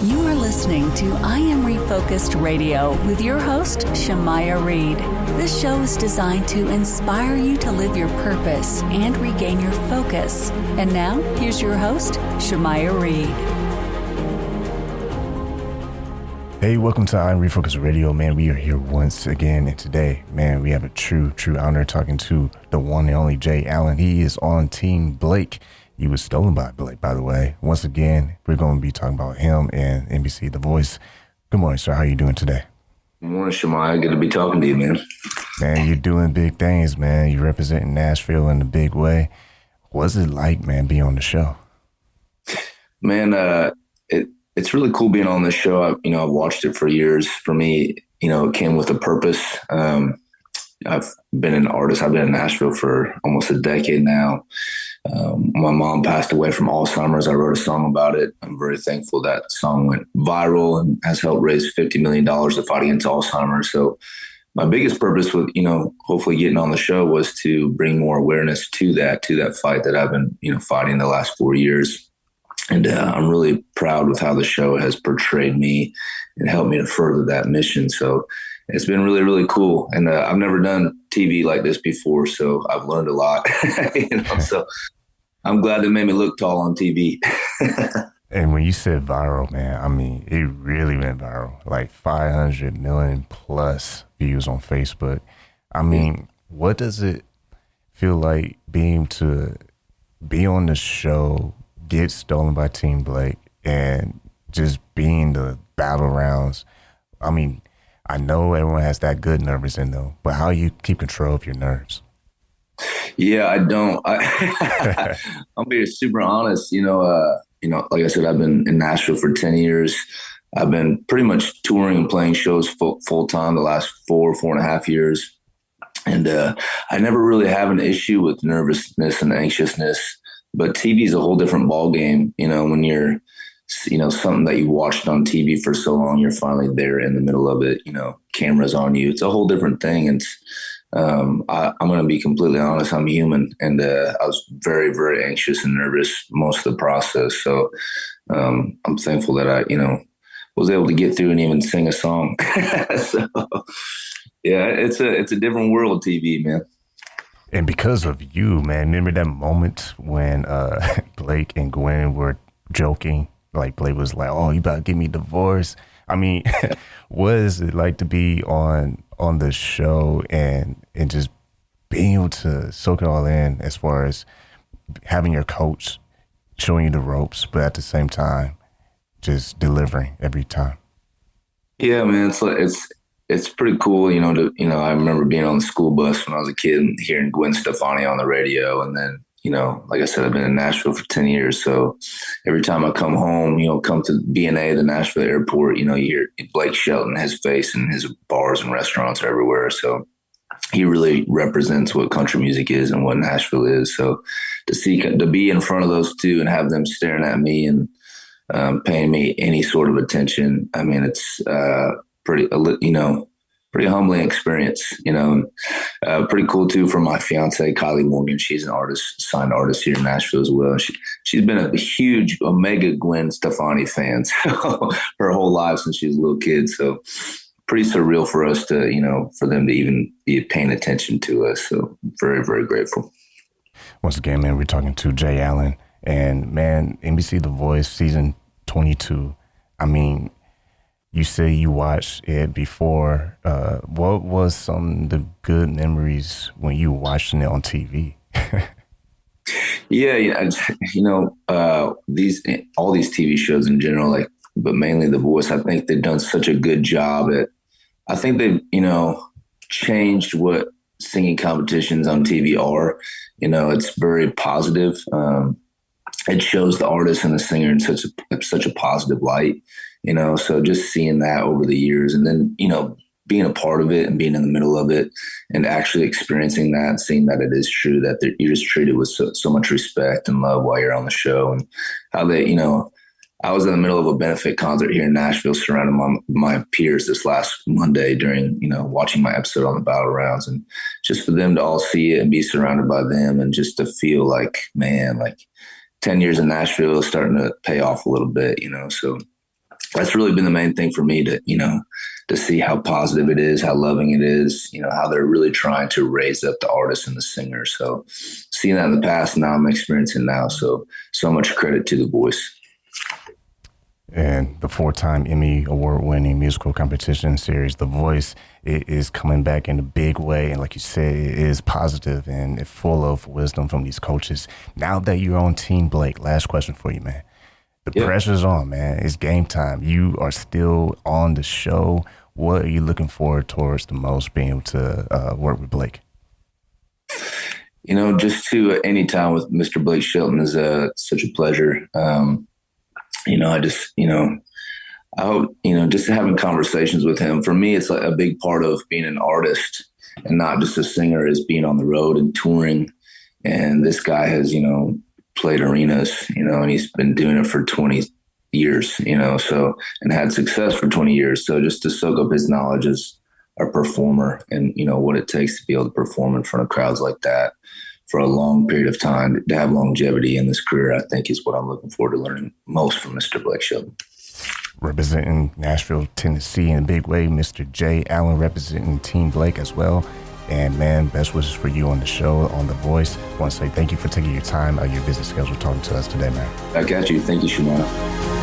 You are listening to I Am Refocused Radio with your host, Shamaya Reed. This show is designed to inspire you to live your purpose and regain your focus. And now, here's your host, Shamaya Reed. Hey, welcome to I Am Refocused Radio, man. We are here once again, and today, man, we have a true honor talking to the one and only Jay Allen. He is on Team Blake. He was stolen by Blake, by the way. Once again, we're going to be talking about him and NBC The Voice. Good morning, sir. How are you doing today? Good morning, Shamaya. Good to be talking to you, man. Man, you're doing big things, man. You're representing Nashville in a big way. What's it like, man, being on the show? Man, it's really cool being on this show. I've watched it for years. For me, it came with a purpose. I've been an artist. I've been in Nashville for almost a decade now. My mom passed away from Alzheimer's. I wrote a song about it. I'm very thankful that song went viral and has helped raise $50 million to fight against Alzheimer's. So my biggest purpose with, hopefully getting on the show was to bring more awareness to that fight that I've been, fighting the last 4 years. And I'm really proud with how the show has portrayed me and helped me to further that mission. So it's been really, really cool. And I've never done TV like this before, so I've learned a lot. So I'm glad they made me look tall on TV. And when you said viral, man, I mean, it really went viral, like 500 million plus views on Facebook. I mean, what does it feel like being to be on the show, get stolen by Team Blake, and just being the battle rounds? I mean, I know everyone has that good nervous in them, but how you keep control of your nerves? Yeah, I don't. I'll be super honest. Like I said, I've been in Nashville for 10 years. I've been pretty much touring and playing shows full time the last 4.5 years. And I never really have an issue with nervousness and anxiousness, but TV is a whole different ballgame. When you're, something that you watched on TV for so long, you're finally there in the middle of it, cameras on you. It's a whole different thing. And I'm going to be completely honest. I'm human. And I was very, very anxious and nervous most of the process. So I'm thankful that I, was able to get through and even sing a song. So yeah, it's a different world, TV, man. And because of you, man, remember that moment when Blake and Gwen were joking? Like Blake was like, "Oh, you about to get me divorced?" I mean, what is it like to be on the show and just being able to soak it all in, as far as having your coach showing you the ropes, but at the same time, just delivering every time? Yeah, man, it's pretty cool. I remember being on the school bus when I was a kid and hearing Gwen Stefani on the radio, and then, like I said, I've been in Nashville for 10 years. So every time I come home, come to BNA, the Nashville airport, you hear Blake Shelton, his face, and his bars and restaurants are everywhere. So he really represents what country music is and what Nashville is. So to be in front of those two and have them staring at me and paying me any sort of attention, I mean, it's pretty humbling experience, pretty cool too for my fiance, Kylie Morgan. She's an signed artist here in Nashville as well. She's been a huge Omega Gwen Stefani fan her whole life since she was a little kid. So pretty surreal for us to, for them to even be paying attention to us. So very, very grateful. Once again, man, we're talking to Jay Allen, and man, NBC The Voice season 22. I mean, you say you watched it before. What was some of the good memories when you were watching it on TV? Yeah, all these TV shows in general, but mainly The Voice. I think they've done such a good job at. I think they've changed what singing competitions on TV are. It's very positive. It shows the artist and the singer in such a positive light. So just seeing that over the years, and then, being a part of it and being in the middle of it and actually experiencing that and seeing that it is true, that you're just treated with so much respect and love while you're on the show, and how they, I was in the middle of a benefit concert here in Nashville, surrounded by my peers this last Monday during, watching my episode on the Battle Rounds, and just for them to all see it and be surrounded by them, and just to feel like, man, 10 years in Nashville is starting to pay off a little bit, So that's really been the main thing for me to, to see how positive it is, how loving it is, how they're really trying to raise up the artists and the singers. So seeing that in the past, now I'm experiencing now. So much credit to The Voice. And the 4-time Emmy Award-winning musical competition series, The Voice, it is coming back in a big way. And like you said, it is positive and it's full of wisdom from these coaches. Now that you're on Team Blake, last question for you, man. The pressure's on, man. It's game time. You are still on the show. What are you looking forward towards the most, being able to work with Blake? Just to any time with Mr. Blake Shelton is such a pleasure. I hope, just having conversations with him, for me, it's like a big part of being an artist and not just a singer is being on the road and touring. And this guy has, played arenas, and he's been doing it for 20 years, and had success for 20 years. So just to soak up his knowledge as a performer and, what it takes to be able to perform in front of crowds like that for a long period of time, to have longevity in this career, I think is what I'm looking forward to learning most from Mr. Blake Shelton. Representing Nashville, Tennessee in a big way, Mr. Jay Allen representing Team Blake as well. And man, best wishes for you on the show, on The Voice. I want to say thank you for taking your time out of your busy schedule talking to us today, man. I got you. Thank you, Shimano.